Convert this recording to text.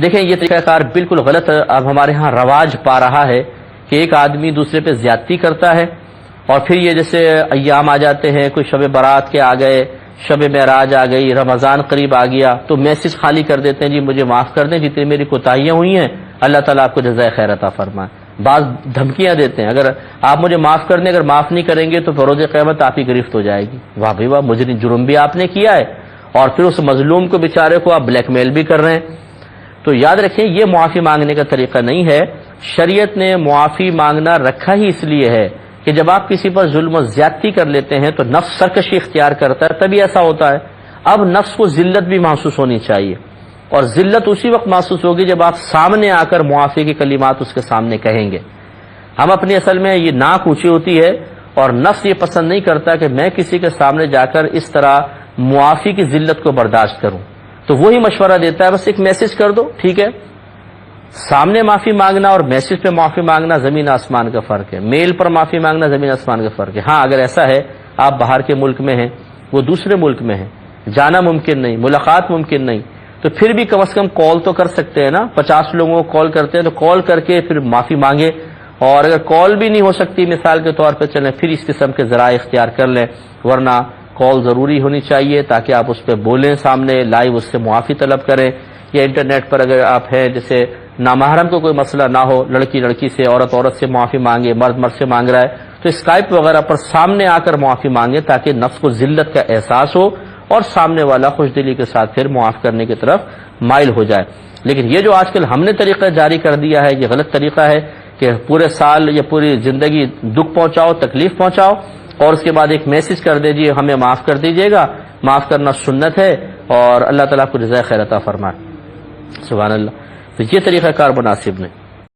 دیکھیں یہ طریقہ کار بالکل غلط اب ہمارے ہاں رواج پا رہا ہے کہ ایک آدمی دوسرے پہ زیادتی کرتا ہے، اور پھر یہ جیسے ایام آ جاتے ہیں، کوئی شب برات کے آ گئے، شب معراج آ گئی، رمضان قریب آ گیا، تو میسج خالی کر دیتے ہیں جی مجھے معاف کر دیں جتنی میری کوتاہیاں ہوئی ہیں، اللہ تعالیٰ آپ کو جزائے خیر عطا فرمائے۔ بعض دھمکیاں دیتے ہیں، اگر آپ مجھے معاف کر دیں، اگر معاف نہیں کریں گے تو بروز قیامت آپ کی گرفت ہو جائے گی۔ واہ بھائی واہ، مجرم جرم بھی آپ نے کیا ہے، اور پھر اس مظلوم کو بیچارے کو آپ بلیک میل بھی کر رہے ہیں۔ تو یاد رکھیں یہ معافی مانگنے کا طریقہ نہیں ہے۔ شریعت نے معافی مانگنا رکھا ہی اس لیے ہے کہ جب آپ کسی پر ظلم و زیادتی کر لیتے ہیں تو نفس سرکشی اختیار کرتا ہے، تبھی ایسا ہوتا ہے۔ اب نفس کو ذلت بھی محسوس ہونی چاہیے، اور ذلت اسی وقت محسوس ہوگی جب آپ سامنے آ کر معافی کے کلمات اس کے سامنے کہیں گے۔ ہم اپنی اصل میں یہ ناک اونچی ہوتی ہے، اور نفس یہ پسند نہیں کرتا کہ میں کسی کے سامنے جا کر اس طرح معافی کی ذلت کو برداشت کروں، تو وہی مشورہ دیتا ہے بس ایک میسج کر دو، ٹھیک ہے۔ سامنے معافی مانگنا اور میسج پہ معافی مانگنا زمین آسمان کا فرق ہے، میل پر معافی مانگنا زمین آسمان کا فرق ہے۔ ہاں اگر ایسا ہے آپ باہر کے ملک میں ہیں، وہ دوسرے ملک میں ہیں، جانا ممکن نہیں، ملاقات ممکن نہیں، تو پھر بھی کم از کم کال تو کر سکتے ہیں نا۔ 50 لوگوں کو کال کرتے ہیں تو کال کر کے پھر معافی مانگے، اور اگر کال بھی نہیں ہو سکتی مثال کے طور پہ چلیں پھر اس قسم کے ذرائع اختیار کر لیں، ورنہ کال ضروری ہونی چاہیے تاکہ آپ اس پہ بولیں، سامنے لائیو اس سے معافی طلب کریں۔ یا انٹرنیٹ پر اگر آپ ہیں جیسے نامحرم کو کوئی مسئلہ نہ ہو، لڑکی لڑکی سے، عورت عورت سے معافی مانگے، مرد مرد سے مانگ رہا ہے، تو اسکائپ وغیرہ پر سامنے آ کر معافی مانگے تاکہ نفس کو ذلت کا احساس ہو اور سامنے والا خوش دلی کے ساتھ پھر معاف کرنے کی طرف مائل ہو جائے۔ لیکن یہ جو آج کل ہم نے طریقہ جاری کر دیا ہے یہ غلط طریقہ ہے کہ پورے سال یا پوری زندگی دکھ پہنچاؤ، تکلیف پہنچاؤ، اور اس کے بعد ایک میسج کر دیجیے ہمیں معاف کر دیجیے گا۔ معاف کرنا سنت ہے، اور اللہ تعالیٰ کو جزائے خیر عطا فرمائے۔ سبحان اللہ۔ تو یہ طریقہ کار مناسب نہیں۔